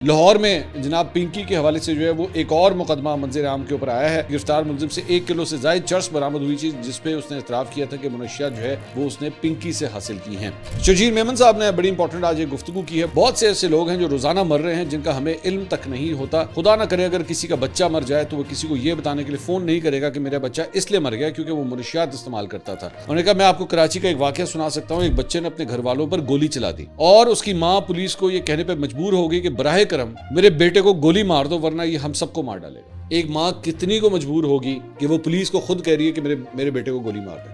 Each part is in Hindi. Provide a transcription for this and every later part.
लाहौर में जनाब पिंकी के हवाले से जो है वो एक और मुकदमा मंजर आम के ऊपर आया है। गिरफ्तार मुलजिम से 1 किलो से ज्यादा चर्स बरामद हुई थी, जिसपे उसने इतराफ किया था कि मुनशियात जो है वो उसने पिंकी से हासिल की हैं। शजीर मेमन साहब ने बड़ी इंपॉर्टेंट आज एक गुफ्तगू की है। बहुत से ऐसे लोग हैं जो रोजाना मर रहे हैं जिनका हमें इल्म तक नहीं होता। खुदा ना करे अगर किसी का बच्चा मर जाए तो वो किसी को ये बताने के लिए फोन नहीं करेगा कि मेरा बच्चा इसलिए मर गया क्योंकि वो मुनशियात इस्तेमाल करता था। उन्होंने कहा मैं आपको कराची का एक वाकया सुना सकता हूँ। एक बच्चे ने अपने घर वालों पर गोली चला दी और उसकी माँ पुलिस को ये कहने पर मजबूर हो गई कि बराहे करम मेरे बेटे को गोली मार दो वरना ये हम सबको मार डालेगा। एक माँ कितनी को मजबूर होगी कि वो पुलिस को खुद कह रही है कि मेरे बेटे को गोली मार दे।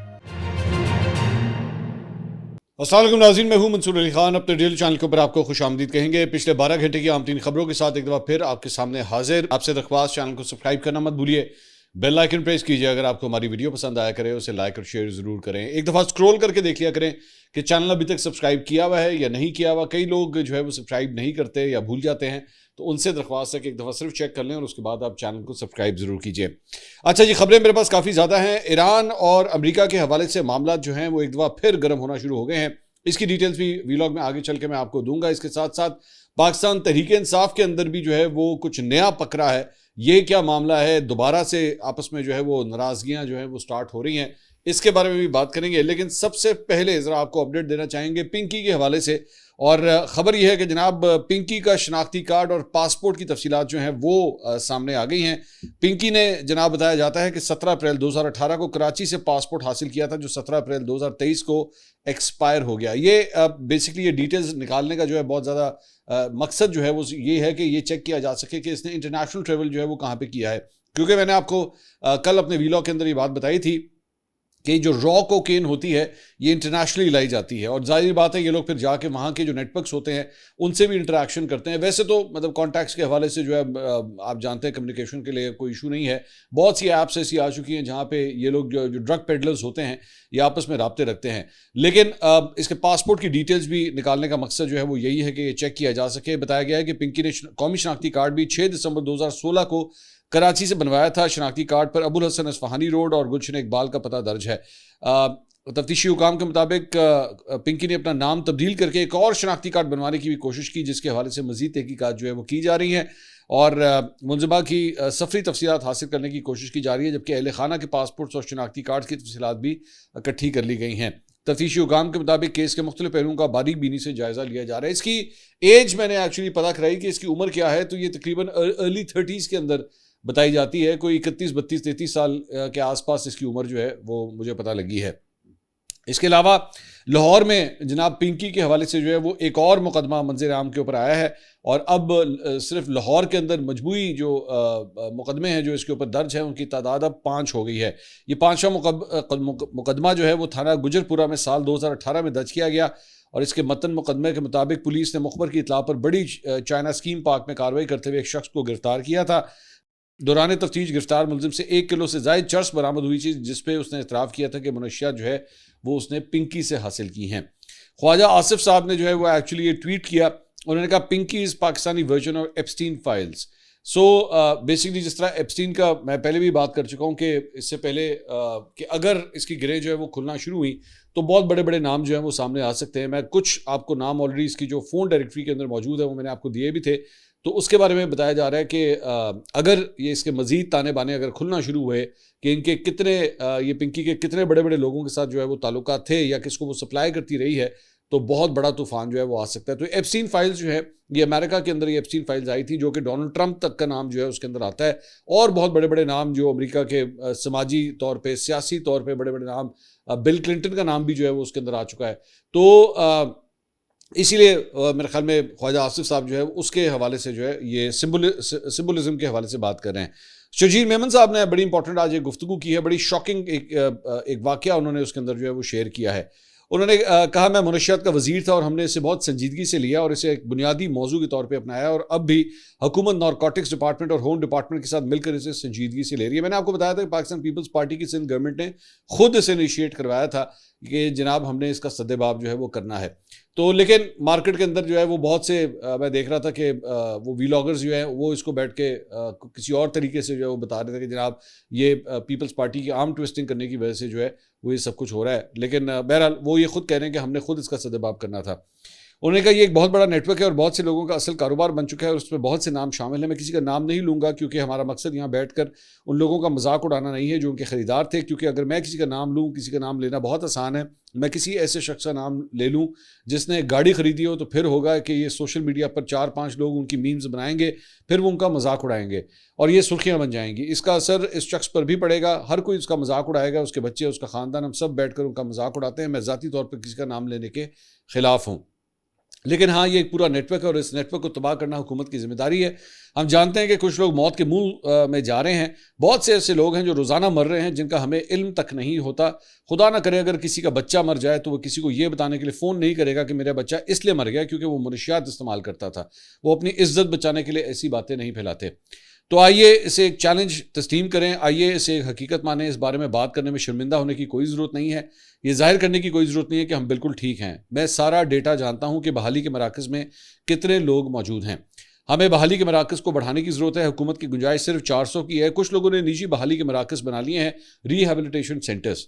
अस्सलाम वालेकुम नाज़रीन, मैं हूं मंसूर अली खान। अपने डेली चैनल के ऊपर आपको खुश आमदीद कहेंगे। पिछले 12 घंटे की आमतीन खबरों के साथ एक दफा फिर आपके सामने हाजिर। आपसे दरख्वास्त, चैनल को सब्सक्राइब करना मत भूलिए, बेल आइकन प्रेस कीजिए। अगर आपको हमारी वीडियो पसंद आया करे उसे लाइक और शेयर जरूर करें। एक दफा स्क्रॉल करके देख लिया करें कि चैनल अभी तक सब्सक्राइब किया हुआ है या नहीं किया हुआ। कई लोग जो है वो सब्सक्राइब नहीं करते या भूल जाते हैं, तो उनसे दरख्वास्त है कि एक दफ़ा सिर्फ चेक कर लें और उसके बाद आप चैनल को सब्सक्राइब जरूर कीजिए। अच्छा जी, खबरें मेरे पास काफ़ी ज़्यादा हैं। ईरान और अमेरिका के हवाले से मामला जो हैं वो एक दफ़ा फिर गर्म होना शुरू हो गए हैं। इसकी डिटेल्स भी वीलॉग में आगे चल के मैं आपको दूंगा। इसके साथ साथ पाकिस्तान तहरीक इंसाफ के अंदर भी जो है वो कुछ नया पकड़ा है। ये क्या मामला है, दोबारा से आपस में जो है वो नाराजगियां जो है वो स्टार्ट हो रही हैं, इसके बारे में भी बात करेंगे। लेकिन सबसे पहले ज़रा आपको अपडेट देना चाहेंगे पिंकी के हवाले से। और ख़बर यह है कि जनाब पिंकी का शनाख्ती कार्ड और पासपोर्ट की तफसीलात जो हैं वो सामने आ गई हैं। पिंकी ने जनाब बताया जाता है कि 17 अप्रैल 2018 को कराची से पासपोर्ट हासिल किया था, जो 17 अप्रैल 2023 को एक्सपायर हो गया। ये बेसिकली ये डिटेल्स निकालने का जो है बहुत ज़्यादा मकसद जो है वो ये है कि ये चेक किया जा सके कि इसने इंटरनेशनल ट्रेवल जो है वो कहाँ पे किया है। क्योंकि मैंने आपको कल अपने वीलॉग के अंदर ये बात बताई थी कि जो रॉ कोकेन होती है ये इंटरनेशनली लाई जाती है और जाहिर बात है ये लोग फिर जाके वहाँ के जो नेटवर्क्स होते हैं उनसे भी इंटरेक्शन करते हैं। वैसे तो मतलब कॉन्टैक्ट्स के हवाले से जो है आप जानते हैं कम्युनिकेशन के लिए कोई इशू नहीं है। बहुत सी ऐप्स ऐसी आ चुकी हैं जहाँ पे ये लोग जो ड्रग पेडलर्स होते हैं ये आपस में राब्ते रखते हैं। लेकिन इसके पासपोर्ट की डिटेल्स भी निकालने का मकसद जो है वो यही है कि ये चेक किया जा सके। बताया गया है कि पिंकी ने कौमी शनाख्ती कार्ड भी 6 दिसंबर 2016 को कराची से बनवाया था। शनाख्ती कार्ड पर अबुल हसन अस्फहानी रोड और गुलशन इकबाल का पता दर्ज है। तफ्तीशी हुकाम के मुताबिक पिंकी ने अपना नाम तब्दील करके एक और शनाख्ती कार्ड बनवाने की भी कोशिश की, जिसके हवाले से मजीद तहकीकात जो है वो की जा रही हैं और मुलजिमा की सफरी तफसीलात हासिल करने की कोशिश की जा रही है, जबकि अहल खाना के पासपोर्ट्स और शनाख्ती कार्ड की तफसीलात भी इकट्ठी कर ली गई हैं। तफ्तीशी हुकाम के मुताबिक केस के मुख्तलिफ पहलुओं का बारीक बीनी से जायजा लिया जा रहा है। इसकी एज मैंने एक्चुअली पता कराई कि इसकी उम्र क्या है, तो ये तकरीबन अर्ली 30s के अंदर बताई जाती है। कोई 31, 32, 33 साल के आसपास इसकी उम्र जो है वो मुझे पता लगी है। इसके अलावा लाहौर में जनाब पिंकी के हवाले से जो है वो एक और मुकदमा मंजर आम के ऊपर आया है और अब सिर्फ लाहौर के अंदर मजमूई जो मुकदमे हैं जो इसके ऊपर दर्ज हैं उनकी तादाद अब 5 हो गई है। ये 5वां मुकदमा जो है वो थाना गुजरपुरा में साल 2018 में दर्ज किया गया और इसके मतन मुकदमे के मुताबिक पुलिस ने मुखबर की इतला पर बड़ी चाइना स्कीम पार्क में कार्रवाई करते हुए एक शख्स को गिरफ्तार किया था। दौरान तफ्तीश गिरफ्तार मुलजिम से 1 किलो से ज्यादा चर्स बरामद हुई थी, जिसपे उसने इतराफ किया था कि मुनशियात जो है वो उसने पिंकी से हासिल की हैं। ख्वाजा आसिफ साहब ने जो है वो एक्चुअली ये ट्वीट किया। उन्होंने कहा Pinki is Pakistani version of Epstein files. So basically जिस तरह एप्स्टीन का मैं पहले भी बात कर चुका हूँ कि इससे पहले कि अगर इसकी गिरें जो है वो खुलना शुरू हुई तो बहुत बड़े बड़े नाम जो हैं वो सामने आ सकते हैं। मैं कुछ आपको नाम ऑलरेडी इसकी जो फ़ोन डायरेक्टरी के अंदर मौजूद है वो मैंने आपको दिए भी थे, तो उसके बारे में बताया जा रहा है कि अगर ये इसके मज़ीद ताने बाने अगर खुलना शुरू हुए कि इनके कितने ये पिंकी के कितने बड़े बड़े लोगों के साथ जो है वो ताल्लुकात थे या किसको वो सप्लाई करती रही है, तो बहुत बड़ा तूफान जो है वो आ सकता है। तो एप्स्टीन फाइल्स जो है ये अमेरिका के अंदर ये एप्स्टीन फाइल्स आई थी, जो कि डोनाल्ड ट्रंप तक का नाम जो है उसके अंदर आता है और बहुत बड़े बड़े नाम जो अमेरिका के समाजी तौर पे सियासी तौर पे बड़े बड़े नाम, बिल क्लिंटन का नाम भी जो है वो उसके अंदर आ चुका है। तो इसीलिए मेरे ख्याल में ख्वाजा आसिफ साहब जो है उसके हवाले से जो है ये सिंबलिज्म के हवाले से बात कर रहे हैं। शजीर मेमन साहब ने बड़ी इंपॉर्टेंट आज एक गुफ्तगू की है। बड़ी शॉकिंग एक वाकया उन्होंने उसके अंदर जो है वो शेयर किया है। उन्होंने कहा मैं मुनशियात का वजीर था और हमने इसे बहुत संजीदगी से लिया और इसे एक बुनियादी मौजू के तौर पे अपनाया और अब भी हुकूमत नारकोटिक्स डिपार्टमेंट और होम डिपार्टमेंट के साथ मिलकर इसे संजीदगी से ले रही है। मैंने आपको बताया था कि पाकिस्तान पीपल्स पार्टी की सिंध गवर्नमेंट ने खुद इसे इनिशिएट करवाया था कि जनाब हमने इसका सद्देबाब जो है वो करना है। तो लेकिन मार्केट के अंदर जो है वो बहुत से मैं देख रहा था कि वो वीलॉगर्स जो हैं वो इसको बैठ के किसी और तरीके से जो है वो बता रहे थे कि जनाब ये पीपल्स पार्टी की आर्म ट्विस्टिंग करने की वजह से जो है वो ये सब कुछ हो रहा है। लेकिन बहरहाल वो ये खुद कह रहे हैं कि हमने खुद इसका सद्देबाब करना था। उन्होंने कहा ये एक बहुत बड़ा नेटवर्क है और बहुत से लोगों का असल कारोबार बन चुका है और उसमें बहुत से नाम शामिल हैं। मैं किसी का नाम नहीं लूँगा क्योंकि हमारा मकसद यहाँ बैठकर उन लोगों का मजाक उड़ाना नहीं है जो उनके ख़रीदार थे, क्योंकि अगर मैं किसी का नाम लूँ, किसी का नाम लेना बहुत आसान है। मैं किसी ऐसे शख्स का नाम ले लूँ जिसने गाड़ी ख़रीदी हो, तो फिर होगा कि ये सोशल मीडिया पर 4-5 लोग उनकी मीम्स बनाएंगे, फिर वो उनका मजाक उड़ाएंगे और ये सुर्खियाँ बन जाएंगी। इसका असर इस शख्स पर भी पड़ेगा, हर कोई उसका मजाक उड़ाएगा, उसके बच्चे, उसका ख़ानदान, हम सब बैठ कर उनका मजाक उड़ाते हैं। मैं ज़ाती तौर पर किसी का नाम लेने के ख़िलाफ़ हूँ, लेकिन हाँ, ये एक पूरा नेटवर्क है और इस नेटवर्क को तबाह करना हुकूमत की जिम्मेदारी है। हम जानते हैं कि कुछ लोग मौत के मुंह में जा रहे हैं। बहुत से ऐसे लोग हैं जो रोज़ाना मर रहे हैं जिनका हमें इल्म तक नहीं होता। खुदा ना करे अगर किसी का बच्चा मर जाए तो वो किसी को ये बताने के लिए फ़ोन नहीं करेगा कि मेरा बच्चा इसलिए मर गया क्योंकि वो मुनशियात इस्तेमाल करता था। वो अपनी इज्जत बचाने के लिए ऐसी बातें नहीं फैलाते। तो आइए इसे एक चैलेंज तस्लीम करें, आइए इसे एक हकीकत माने। इस बारे में बात करने में शर्मिंदा होने की कोई ज़रूरत नहीं है, ये जाहिर करने की कोई ज़रूरत नहीं है कि हम बिल्कुल ठीक हैं। मैं सारा डेटा जानता हूं कि बहाली के मराकज़ में कितने लोग मौजूद हैं। हमें बहाली के मराकज़ को बढ़ाने की ज़रूरत है। हुकूमत की गुंजाइश सिर्फ 400 की है। कुछ लोगों ने निजी बहाली के मराकज़ बना लिए हैं, रिहेबिलिटेशन सेंटर्स,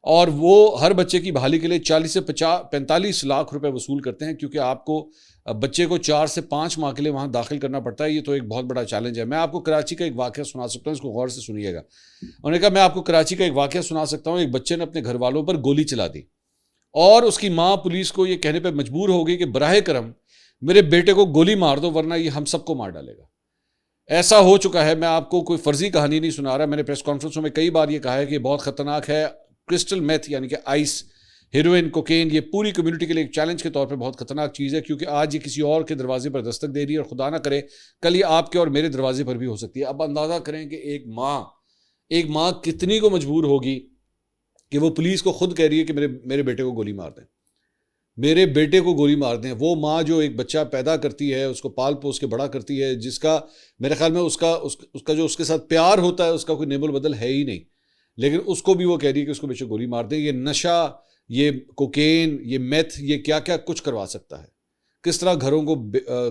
और वो हर बच्चे की बहाली के लिए 40 से 45 लाख रुपए वसूल करते हैं, क्योंकि आपको बच्चे को 4 से 5 माह के लिए वहाँ दाखिल करना पड़ता है। ये तो एक बहुत बड़ा चैलेंज है। मैं आपको कराची का एक वाक़या सुना सकता हूँ, इसको गौर से सुनिएगा। उन्होंने कहा मैं आपको कराची का एक वाक़या सुना सकता हूँ। एक बच्चे ने अपने घर वालों पर गोली चला दी और उसकी माँ पुलिस को ये कहने पर मजबूर हो गई कि बराहे करम मेरे बेटे को गोली मार दो वरना ये हम सबको मार डालेगा। ऐसा हो चुका है। मैं आपको कोई फर्जी कहानी नहीं सुना रहा। मैंने प्रेस कॉन्फ्रेंसों में कई बार ये कहा है कि ये बहुत ख़तरनाक है। क्रिस्टल मेथ यानी कि आइस, हेरोइन, कोकेन, ये पूरी कम्युनिटी के लिए एक चैलेंज के तौर पे बहुत खतरनाक चीज़ है, क्योंकि आज ये किसी और के दरवाजे पर दस्तक दे रही है और खुदा ना करे कल ये आपके और मेरे दरवाजे पर भी हो सकती है। अब अंदाज़ा करें कि एक माँ कितनी को मजबूर होगी कि वो पुलिस को खुद कह रही है कि मेरे बेटे को गोली मार दें, मेरे बेटे को गोली मार दें। वो माँ जो एक बच्चा पैदा करती है, उसको पाल पोस के बड़ा करती है, जिसका मेरे ख्याल में उसका जो उसके साथ प्यार होता है उसका कोई नेबुल बदल है ही नहीं, लेकिन उसको भी वो कह रही है कि उसको बेटे गोली मार दें। ये नशा, ये कोकेन, ये मेथ, ये क्या क्या कुछ करवा सकता है, किस तरह घरों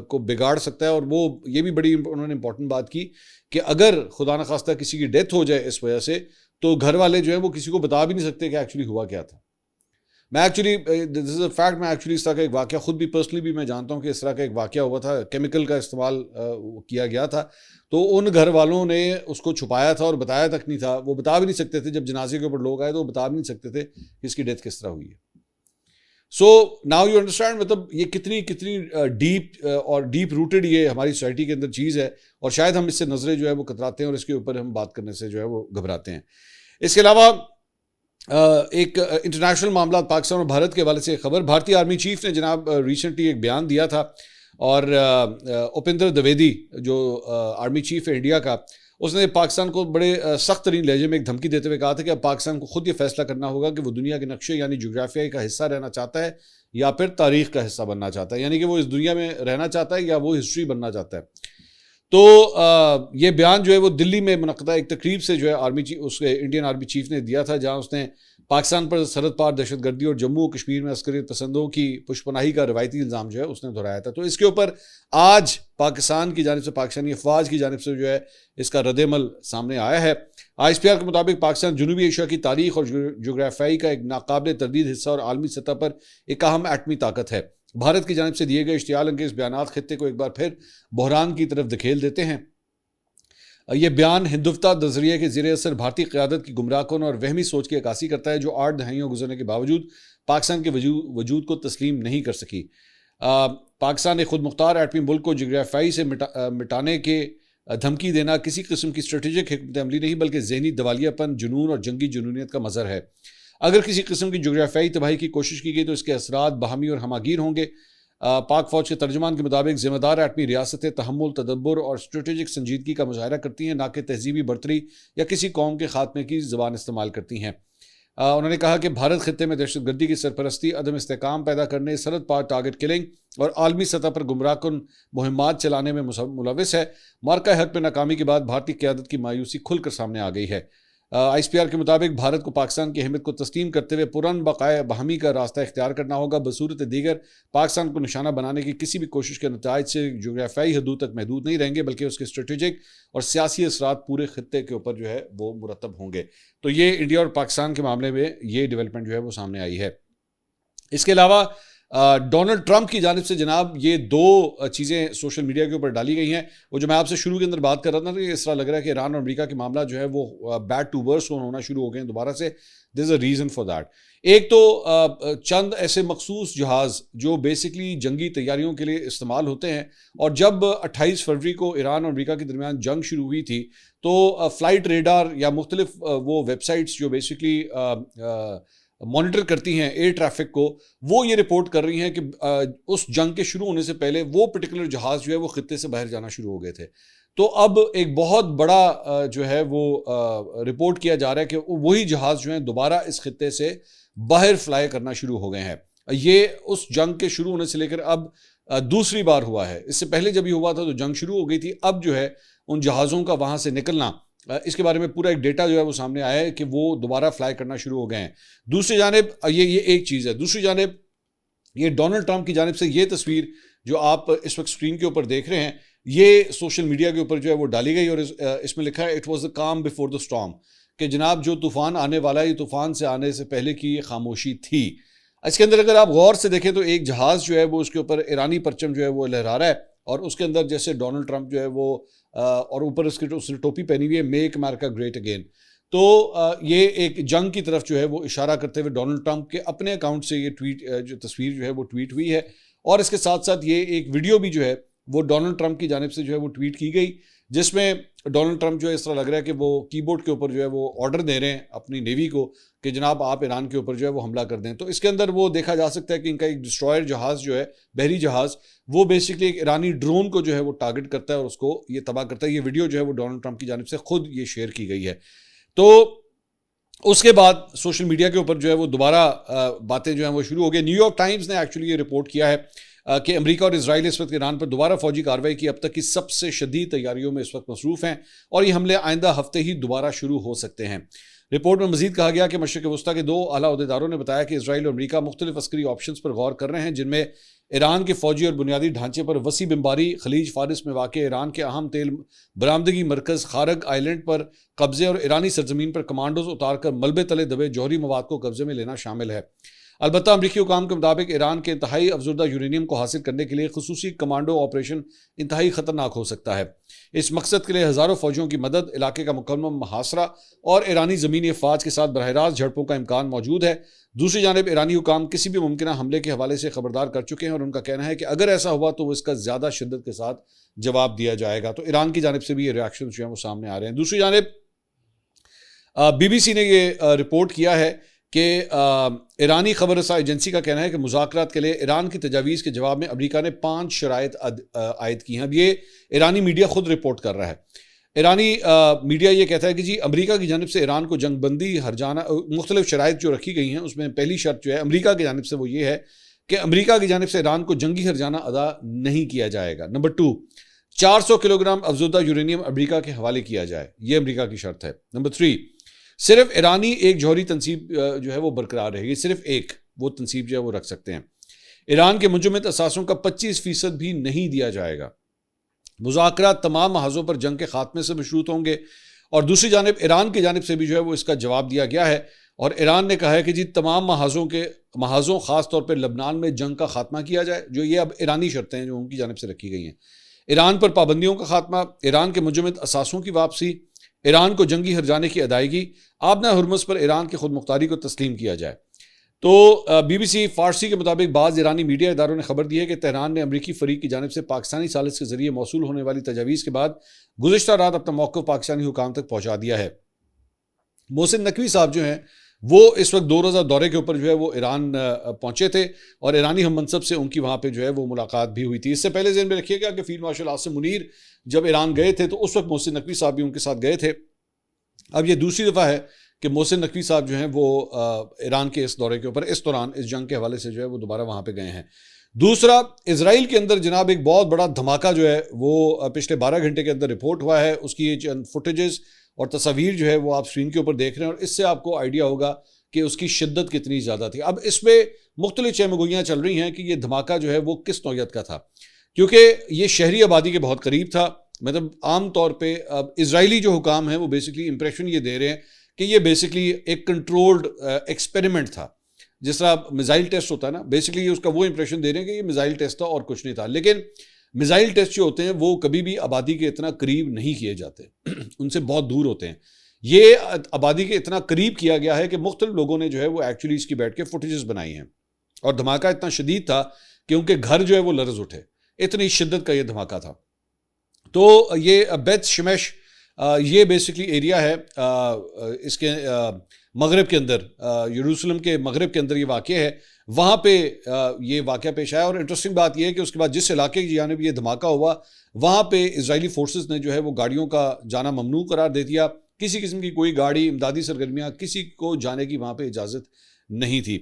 को बिगाड़ सकता है। और वो ये भी बड़ी उन्होंने इंपॉर्टेंट बात की कि अगर खुदा न खास्ता किसी की डेथ हो जाए इस वजह से, तो घर वाले जो है वो किसी को बता भी नहीं सकते कि एक्चुअली हुआ क्या था। मैं actually this is a fact, मैं एक्चुअली इस तरह का एक वाक़या खुद भी पर्सनली भी मैं जानता हूँ कि इस तरह का एक वाक़या हुआ था। केमिकल का इस्तेमाल किया गया था, तो उन घर वालों ने उसको छुपाया था और बताया तक नहीं था। वो बता भी नहीं सकते थे, जब जनाजे के ऊपर लोग आए तो वो बता भी नहीं सकते थे कि इसकी डेथ किस तरह हुई है। सो नाउ यू अंडरस्टैंड, मतलब ये कितनी डीप और डीप रूटेड ये हमारी सोसाइटी के अंदर चीज़ है, और शायद हम इससे नज़रें जो है वो कतराते हैं और इसके ऊपर हम बात करने से जो है वो घबराते हैं। इसके अलावा एक इंटरनेशनल मामला पाकिस्तान और भारत के हवाले से खबर, भारतीय आर्मी चीफ ने जनाब रिसेंटली एक बयान दिया था, और उपेंद्र द्विवेदी जो आर्मी चीफ है इंडिया का, उसने पाकिस्तान को बड़े सख्त तरीन लहजे में एक धमकी देते हुए कहा था कि अब पाकिस्तान को खुद ये फैसला करना होगा कि वो दुनिया के नक्शे यानी जोग्राफिया का हिस्सा रहना चाहता है या फिर तारीख का हिस्सा बनना चाहता है, यानी कि वो इस दुनिया में रहना चाहता है या वो हिस्ट्री बनना चाहता है। तो ये बयान जो है वो दिल्ली में मुनक़दा एक तकरीब से जो है उसके इंडियन आर्मी चीफ ने दिया था, जहां उसने पाकिस्तान पर सरहद पार दहशतगर्दी और जम्मू और कश्मीर में अस्करियत पसंदों की पुष्पनाही का रवायती इल्ज़ाम जो है उसने दोहराया था। तो इसके ऊपर आज पाकिस्तान की जानिब से, पाकिस्तानी अफवाज की जानिब से जो है इसका रद्द-ए-अमल सामने आया है। ISPR के मुताबिक पाकिस्तान जनूबी एशिया की तारीख और जोग्राफियाई का एक नाकाबिल तरदीद हिस्सा और आलमी सतह पर एक अहम एटमी ताकत है। भारत की जानिब से दिए गए इश्तियाल अंगेज़ बयानात खित्ते को एक बार फिर बहरान की तरफ धकेल देते हैं। यह बयान हिंदुस्तान नजरिए के ज़ेरे असर भारतीय क़यादत की गुमराहकुन और वहमी सोच की अक्कासी करता है, जो 8 दहाइयों गुजरने के बावजूद पाकिस्तान के वजूद को तस्लीम नहीं कर सकी। पाकिस्तान ने खुद मुख्तार एटमी मुल्क को जोग्राफियाई से मिटाने के धमकी देना किसी किस्म की स्ट्रेटेजिक हिकमत अमली नहीं, बल्कि जहनी दवालियापन, जुनून और जंगी जुनूनियत का मज़हर है। अगर किसी किस्म की जोग्राफियाई तबाही की कोशिश की गई तो इसके असरात बाहमी और हमागीर होंगे। पाक फ़ौज के तर्जुमान के मुताबिक ज़िम्मेदार एटमी रियासतें तहम्मुल, तदब्बुर और स्ट्रेटेजिक संजीदगी का मुजाहरा करती हैं, ना कि तहजीबी बर्तरी या किसी कौम के खात्मे की ज़बान इस्तेमाल करती हैं। उन्होंने कहा कि भारत खित्ते में दहशतगर्दी की सरपरस्ती, अदम इस्तेकाम पैदा करने, सरहद पार टारगेट किलिंग और आलमी सतह पर गुमराहकुन मुहिम्मात चलाने में मुलविस है। मार्का हक में नाकामी के बाद भारतीय क़यादत की मायूसी खुलकर सामने आ गई है। ISPR के मुताबिक भारत को पाकिस्तान की अहमियत को तस्लीम करते हुए पुरन बकाया बहमी का रास्ता इख्तियार करना होगा। बसूरत दीगर पाकिस्तान को निशाना बनाने की किसी भी कोशिश के नताइज से जोग्राफियाई हदूद तक महदूद नहीं रहेंगे, बल्कि उसके स्ट्रेटेजिक और सियासी असरात पूरे खित्ते के ऊपर जो है वो मुरतब होंगे। तो ये इंडिया और पाकिस्तान के मामले में ये डेवलपमेंट जो है वो सामने आई है। इसके अलावा डोनाल्ड ट्रंप की जानिब से जनाब ये दो चीज़ें सोशल मीडिया के ऊपर डाली गई हैं। वो जो मैं आपसे शुरू के अंदर बात कर रहा था कि इस तरह लग रहा है कि ईरान और अमेरिका के मामला जो है वो बैड टू वर्स होना शुरू हो गए हैं दोबारा से। There is a reason for that. एक तो चंद ऐसे मखसूस जहाज़ जो बेसिकली जंगी तैयारियों के लिए इस्तेमाल होते हैं, और जब 28 फरवरी को ईरान और अमेरिका के दरमियान जंग शुरू हुई थी तो फ्लाइट रेडार या मुख्तलिफ वो वेबसाइट्स जो बेसिकली मॉनिटर करती हैं एयर ट्रैफिक को, वो ये रिपोर्ट कर रही हैं कि उस जंग के शुरू होने से पहले वो पर्टिकुलर जहाज़ जो है वो खित्ते से बाहर जाना शुरू हो गए थे। तो अब एक बहुत बड़ा जो है वो रिपोर्ट किया जा रहा है कि वही जहाज़ जो है दोबारा इस खित्ते से बाहर फ्लाई करना शुरू हो गए हैं। ये उस जंग के शुरू होने से लेकर अब दूसरी बार हुआ है। इससे पहले जब ये हुआ था तो जंग शुरू हो गई थी। अब जो है उन जहाज़ों का वहाँ से निकलना, इसके बारे में पूरा एक डेटा जो है वो सामने आया है कि वो दोबारा फ्लाई करना शुरू हो गए हैं। दूसरी जानिब ये एक चीज़ है। दूसरी जानिब ये डोनाल्ड ट्रंप की जानिब से ये तस्वीर जो आप इस वक्त स्क्रीन के ऊपर देख रहे हैं, ये सोशल मीडिया के ऊपर जो है वो डाली गई और इसमें लिखा है इट वॉज द काम बिफोर द स्टॉर्म, कि जनाब जो तूफान आने वाला है ये तूफान से आने से पहले की ये खामोशी थी। इसके अंदर अगर आप गौर से देखें तो एक जहाज़ जो है वो उसके ऊपर ईरानी परचम जो है वो लहरा रहा है, और उसके अंदर जैसे डोनाल्ड ट्रंप जो है वो और ऊपर उसने टोपी पहनी हुई है मेक अमेरिका ग्रेट अगेन। तो ये एक जंग की तरफ जो है वो इशारा करते हुए डोनाल्ड ट्रंप के अपने अकाउंट से ये ट्वीट जो तस्वीर जो है वो ट्वीट हुई है। और इसके साथ साथ ये एक वीडियो भी जो है वो डोनाल्ड ट्रंप की जानिब से जो है वो ट्वीट की गई, जिसमें डोनाल्ड ट्रंप जो है इस तरह लग रहा है कि वो कीबोर्ड के ऊपर जो है वो ऑर्डर दे रहे हैं अपनी नेवी को कि जनाब आप ईरान के ऊपर जो है वो हमला कर दें। तो इसके अंदर वो देखा जा सकता है कि इनका एक डिस्ट्रॉयर जहाज़ जो है, बहरी जहाज़, वो बेसिकली एक ईरानी ड्रोन को जो है वो टारगेट करता है और उसको ये तबाह करता है। ये वीडियो जो है वो डोनाल्ड ट्रंप की जानिब से खुद ये शेयर की गई है। तो उसके बाद सोशल मीडिया के ऊपर जो है वो दोबारा बातें जो हैं वो शुरू हो गई। न्यूयॉर्क टाइम्स ने एक्चुअली ये रिपोर्ट किया है कि अमेरिका और इजराइल इस वक्त ईरान पर दोबारा फौजी कार्रवाई की अब तक की सबसे शदीद तैयारियों में इस वक्त मसरूफ़ हैं और ये हमले आइंदा हफ्ते ही दोबारा शुरू हो सकते हैं। रिपोर्ट में मजीद कहा गया कि मशरिक़ वस्ता के 2 आला अहदेदारों ने बताया कि इजराइल और अमेरिका मुख्तलिफ अस्करी ऑप्शंस पर गौर कर रहे हैं, जिनमें ईरान के फौजी और बुनियादी ढांचे पर वसी बमबारी, खलीज फारिस में वाक़ ईरान के अहम तेल बरामदगी मरकज़ खारग आइलैंड पर कब्जे और ईरानी सरजमीन पर कमांडोज उतार कर मलबे तले दबे जौहरी मवाद को कब्जे में लेना शामिल है। अलबत्ता अमरीकी हुकाम के मुताबिक ईरान के इंतहाई अफजुर्दा यूरेनियम को हासिल करने के लिए खुसूसी कमांडो ऑपरेशन इंतहाई खतरनाक हो सकता है। इस मकसद के लिए हज़ारों फौजियों की मदद, इलाके का मुकम्मल मुहासरा और ईरानी ज़मीनी अफवाज के साथ बरह रास्त झड़पों का इम्कान मौजूद है। दूसरी जानिब ईरानी हुकाम किसी भी मुमकिन हमले के हवाले से खबरदार कर चुके हैं और उनका कहना है कि अगर ऐसा हुआ तो वो इसका ज़्यादा शिद्दत के साथ जवाब दिया जाएगा। तो ईरान की जानिब से भी ये रिएक्शन जो है वो सामने आ रहे हैं। दूसरी जानिब BBC ने ये रिपोर्ट किया है कि ईरानी खबर रसा एजेंसी का कहना है कि मुज़ाकरात के लिए ईरान की तजावीज़ के जवाब में अमेरिका ने 5 शराइत आयद की हैं। अब ये ईरानी मीडिया खुद रिपोर्ट कर रहा है। ईरानी मीडिया ये कहता है कि जी अमेरिका की जानिब से ईरान को जंगबंदी हरजाना मुख्तलिफ शराइत जो रखी गई हैं उसमें पहली शर्त जो है अमेरिका की जानिब से वो ये है कि अमेरिका की जानिब से ईरान को जंगी हरजाना अदा नहीं किया जाएगा। नंबर 2, 400 किलोग्राम अफजुर्दा यूरेनियम अमेरिका के हवाले किया जाए, ये अमेरिका की शर्त है। नंबर 3, सिर्फ ईरानी एक जौहरी तनसीब जो है वो बरकरार रहेगी, सिर्फ एक वो तनसीब जो है वो रख सकते हैं। ईरान के मुंजमद असासों का 25% भी नहीं दिया जाएगा। मुज़ाकरात तमाम महाजों पर जंग के खात्मे से मशरूत होंगे और दूसरी जानिब ईरान की जानिब से भी जो है वो इसका जवाब दिया गया है और ईरान ने कहा है कि जी तमाम महाजों ख़ास तौर पर लबनान में जंग का खात्मा किया जाए, जो ये अब ईरानी शर्तें हैं जो उनकी जानिब से रखी गई हैं। ईरान पर पाबंदियों का खात्मा, ईरान के मुंजमद असासों की वापसी, ईरान को जंगी हरजाने की अदायगी, आबना हुर्मुज़ पर ईरान की खुद मुख्तारी को तस्लीम किया जाए। तो BBC फारसी के मुताबिक बाज़ ईरानी मीडिया इदारों ने खबर दी है कि तेहरान ने अमरीकी फ़रीक की जानिब से पाकिस्तानी सालिस के ज़रिए मौसूल होने वाली तजावीज़ के बाद गुज़िश्ता रात अपना मौक़िफ़ पाकिस्तानी हुकाम तक पहुँचा दिया है। मोहसिन नकवी साहब जो हैं वो इस वक्त 2 रोज़ा दौरे के ऊपर जो है वो ईरान पहुँचे थे और ईरानी हम मनसब से उनकी वहाँ पर जो है वो मुलाकात भी हुई थी। इससे पहले ज़हन में रखिएगा कि फ़ील्ड मार्शल आसिम मुनीर जब ईरान गए थे तो उस वक्त मोहसिन नकवी साहब भी उनके साथ गए थे। अब ये दूसरी दफ़ा है कि मोहसिन नकवी साहब जो हैं वो ईरान के इस दौरे के ऊपर इस दौरान इस जंग के हवाले से जो है वो दोबारा वहाँ पे गए हैं। दूसरा, इजराइल के अंदर जनाब एक बहुत बड़ा धमाका जो है वो पिछले 12 घंटे के अंदर रिपोर्ट हुआ है। उसकी ये चंद फुटेजेस और तस्वीर जो है वो आप स्क्रीन के ऊपर देख रहे हैं और इससे आपको आइडिया होगा कि उसकी शिद्दत कितनी ज़्यादा थी। अब इसमें मुख्तलिफ चहमगोइयाँ चल रही हैं कि ये धमाका जो है वो किस नौयत का था, क्योंकि ये शहरी आबादी के बहुत करीब था। मतलब आम तौर पे अब इजरायली जो हुकाम है वो बेसिकली इंप्रेशन ये दे रहे हैं कि ये बेसिकली एक कंट्रोल्ड एक्सपेरिमेंट था। जिस तरह मिसाइल टेस्ट होता है ना, बेसिकली ये उसका वो इंप्रेशन दे रहे हैं कि ये मिसाइल टेस्ट था और कुछ नहीं था। लेकिन मिसाइल टेस्ट जो होते हैं वो कभी भी आबादी के इतना करीब नहीं किए जाते उनसे बहुत दूर होते हैं। ये आबादी के इतना करीब किया गया है कि मुख्तलिफ लोगों ने जो है वो एक्चुअली इसकी बैठ के फुटेजेस बनाई हैं, और धमाका इतना शदीद था कि उनके घर जो है वो लर्ज उठे, इतनी शिद्दत का ये धमाका था। तो ये बेत शिमेश ये बेसिकली एरिया है इसके मगरब के अंदर, यरूशलेम के मगरब के अंदर ये वाक़ है। वहाँ पे ये वाक़या पेश आया, और इंटरेस्टिंग बात ये है कि उसके बाद जिस इलाके की जानिब ये धमाका हुआ वहाँ पे इजरायली फोर्सेस ने जो है वो गाड़ियों का जाना ममनू करार दे दिया। किसी किस्म की कोई गाड़ी, इमदादी सरगर्मियाँ, किसी को जाने की वहाँ पे इजाज़त नहीं थी।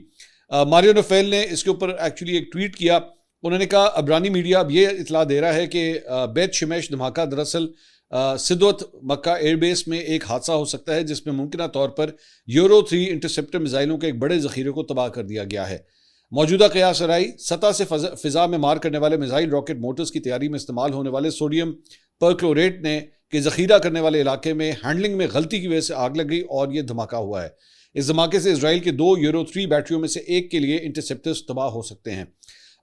मारियो नफेल ने इसके ऊपर एक्चुअली एक ट्वीट किया। उन्होंने कहा अबरानी मीडिया अब ये इतला दे रहा है कि बेत शिमेश धमाका दरअसल सिद्वत मक्का एयरबेस में एक हादसा हो सकता है, जिसमें मुमकिन तौर पर यूरो 3 इंटरसेप्टर मिसाइलों के एक बड़े ज़ख़ीरे को तबाह कर दिया गया है। मौजूदा क़यास राई सतह से फ़िज़ा में मार करने वाले मिसाइल रॉकेट मोटर्स की तैयारी में इस्तेमाल होने वाले सोडियम परक्लोरेट ने के ज़ख़ीरा करने वाले इलाके में हैंडलिंग में गलती की वजह से आग लग गई और यह धमाका हुआ है। इस धमाके से इसराइल के 2 यूरो 3 बैटरियों में से एक के लिए इंटरसेप्टर्स तबाह हो सकते हैं।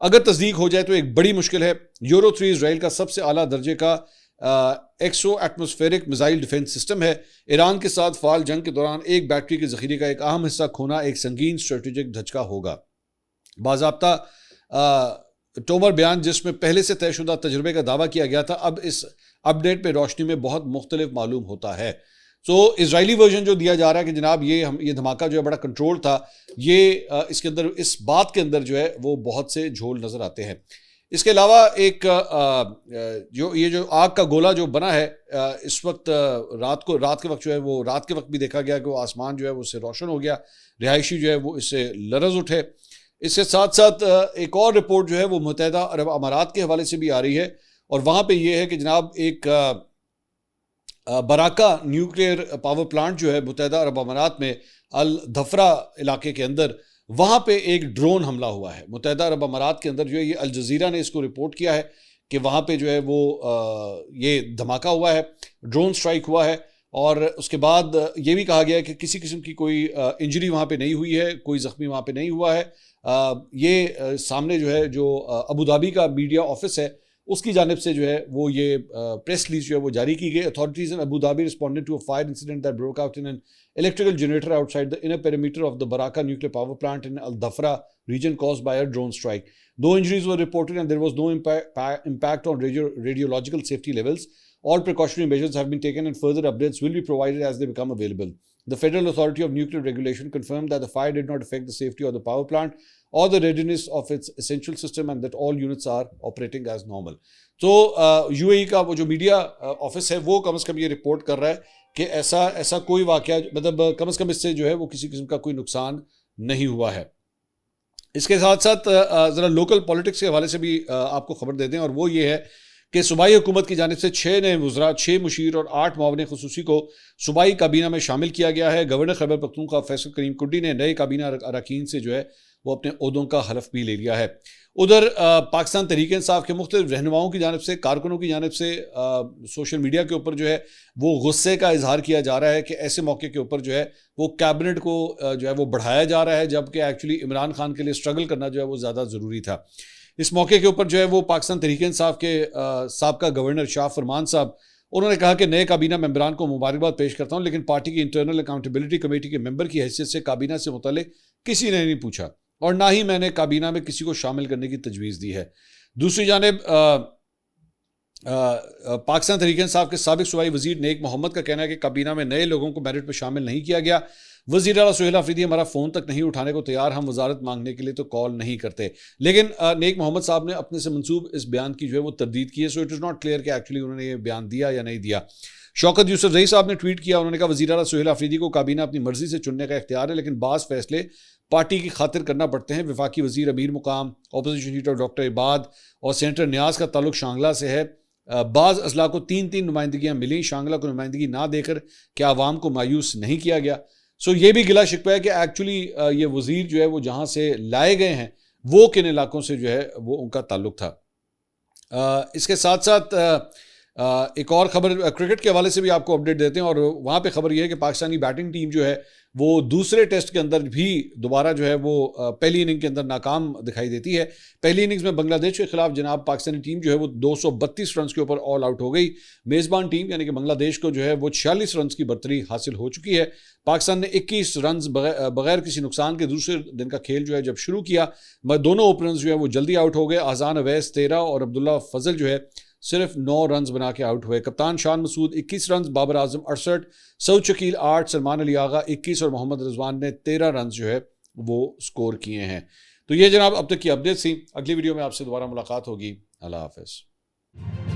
अगर तस्दीक हो जाए तो एक बड़ी मुश्किल है। यूरो 3 इसराइल का सबसे आला दर्जे का exo atmospheric missile defence system है। ईरान के साथ फाल जंग के दौरान एक बैटरी के ज़ख़ीरे का एक अहम हिस्सा खोना एक संगीन स्ट्रेटेजिक धचका होगा। बाज़ाब्ता टोमर बयान जिसमें पहले से तयशुदा तजुर्बे का दावा किया गया था, अब इस अपडेट में रोशनी में बहुत मुख्तलिफ मालूम होता है। सो इजरायली वर्जन जो दिया जा रहा है कि जनाब ये धमाका जो है बड़ा कंट्रोल था, ये इसके अंदर इस बात के अंदर जो है वो बहुत से झोल नज़र आते हैं। इसके अलावा एक जो आग का गोला जो बना है इस वक्त रात के वक्त जो है वो रात के वक्त भी देखा गया कि वो आसमान जो है वो उससे रोशन हो गया, रिहायशी जो है वो इससे लरज उठे। इसके साथ साथ एक और रिपोर्ट जो है वो मुत्तहिदा अरब अमारात के हवाले से भी आ रही है, और वहाँ पे ये है कि जनाब एक बराका न्यूक्लियर पावर प्लांट जो है मुत्तहिदा अरब अमारात में अल धफरा इलाके के अंदर, वहाँ पे एक ड्रोन हमला हुआ है। मुत्तहिदा अरब अमारात के अंदर जो है ये अल जज़ीरा ने इसको रिपोर्ट किया है कि वहाँ पे जो है वो ये धमाका हुआ है, ड्रोन स्ट्राइक हुआ है, और उसके बाद ये भी कहा गया है कि किसी किस्म की कोई इंजरी वहाँ पे नहीं हुई है, कोई ज़ख्मी वहाँ पे नहीं हुआ है। ये सामने जो है जो अबू धाबी का मीडिया ऑफिस है उसकी जानिब से जो है वो ये प्रेस रिलीज जो है वो जारी की गई। Authorities in Abu Dhabi responded to a fire incident that broke out in an electrical generator outside the inner perimeter of the Barakah nuclear power plant in Al Dhafra region caused by a drone strike. No injuries were reported and there was no impact on radiological safety levels. All precautionary measures have been taken and further updates will be provided as they become available. The Federal Authority of Nuclear Regulation confirmed that the fire did not affect the safety of the power plant or the readiness of its essential system and that all units are operating as normal. So UAE का वो जो मीडिया ऑफिस है वो कम से कम ये रिपोर्ट कर रहा है कि ऐसा कोई वाकया, मतलब कम से कम इससे जो है वो किसी किस्म का कोई नुकसान नहीं हुआ है। इसके साथ साथ ज़रा लोकल पॉलिटिक्स के हवाले से भी आपको खबर देते हैं, और वो ये है कि सूबाई हुकूमत की जानिब से 6 नए वज़रा, 6 मुशीर और 8 मुआविन ख़ुसूसी को सूबाई काबीना में शामिल किया गया है। गवर्नर खैबर पख्तूनख्वा फैसल करीम कुड्डी ने नए काबीना अरकान से जो है वो अपने ओहदों का हलफ भी ले लिया है। उधर पाकिस्तान तहरीक इंसाफ के मुख्तलिफ रहनुमाओं की जानिब से, कारकुनों की जानिब से सोशल मीडिया के ऊपर जो है वो गुस्से का इजहार किया जा रहा है कि ऐसे मौके के ऊपर जो है वो कैबिनेट को जो है वो बढ़ाया जा रहा है, जबकि एक्चुअली इमरान खान के लिए स्ट्रगल करना जो है वो ज़्यादा ज़रूरी था। इस मौके के ऊपर जो है वो पाकिस्तान तहरीक इंसाफ के साबका गवर्नर शाह फरमान साहब, उन्होंने कहा कि नए काबीना मेंबरान को मुबारकबाद पेश करता हूँ, लेकिन पार्टी की इंटरनल अकाउंटेबिलिटी कमेटी के मेंबर की हैसियत से काबीना से मुताल्लिक किसी ने नहीं पूछा और ना ही मैंने काबीना में किसी को शामिल करने की तजवीज़ दी है। दूसरी जानिब पाकिस्तान तहरीक इंसाफ के साबिक सूबाई वज़ीर नेक मोहम्मद का कहना है कि काबीना में नए लोगों को मेरिट में शामिल नहीं किया गया। वज़ीर आला सुहेल आफरीदी हमारा फ़ोन तक नहीं उठाने को तैयार, हम वजारत मांगने के लिए तो कॉल नहीं करते। लेकिन नेक मोहम्मद साहब ने अपने से मंसूब इस बयान की जो है वो तरदीद की है। So it is not clear कि एक्चुअली उन्होंने ये बयान दिया या नहीं दिया। शौकत यूसुफ रही साहब ने ट्वीट किया, उन्होंने कहा वज़ीर आला सुहेल आफरीदी को काबीना अपनी मर्जी से चुनने का इख्तियार है, लेकिन बाज़ फैसले पार्टी की खातिर करना पड़ते हैं। वफाकी वज़ीर अमीर मुकाम, अपोजिशन लीडर डॉक्टर इबाद और सेनेटर न्याज का ताल्लुक शांगला से है। बाज़ अजला को 3-3 नुमाइंदगियाँ मिली, शांगला को नुमाइंदगी ना देकर क्या आवाम को मायूस नहीं किया गया। सो ये भी गिला शिकवा है कि एक्चुअली ये वज़ीर जो है वो जहाँ से लाए गए हैं वो किन इलाकों से जो है वो उनका ताल्लुक था। इसके साथ साथ एक और ख़बर क्रिकेट के हवाले से भी आपको अपडेट देते हैं, और वहाँ पे खबर ये है कि पाकिस्तानी बैटिंग टीम जो है वो दूसरे टेस्ट के अंदर भी दोबारा जो है वो पहली इनिंग के अंदर नाकाम दिखाई देती है। पहली इनिंग्स में बांग्लादेश के खिलाफ जनाब पाकिस्तानी टीम जो है वो 232 रन के ऊपर ऑल आउट हो गई। मेज़बान टीम यानी कि बांग्लादेश को जो है वो 46 रन की बर्तरी हासिल हो चुकी है। पाकिस्तान ने 21 रन बगैर किसी नुकसान के दूसरे दिन का खेल जो है जब शुरू किया, दोनों ओपनर्स जो है वो जल्दी आउट हो गए। आजान अवैस 13 और अब्दुल्ला फजल जो है सिर्फ 9 रन बना के आउट हुए। कप्तान शान मसूद 21 रन, बाबर आजम 68, सऊद शकील 8, सलमान अली आगा 21 और मोहम्मद रिजवान ने 13 रन जो है वो स्कोर किए हैं। तो ये जनाब अब तक की अपडेट थी। अगली वीडियो में आपसे दोबारा मुलाकात होगी। अल्लाह हाफिज़।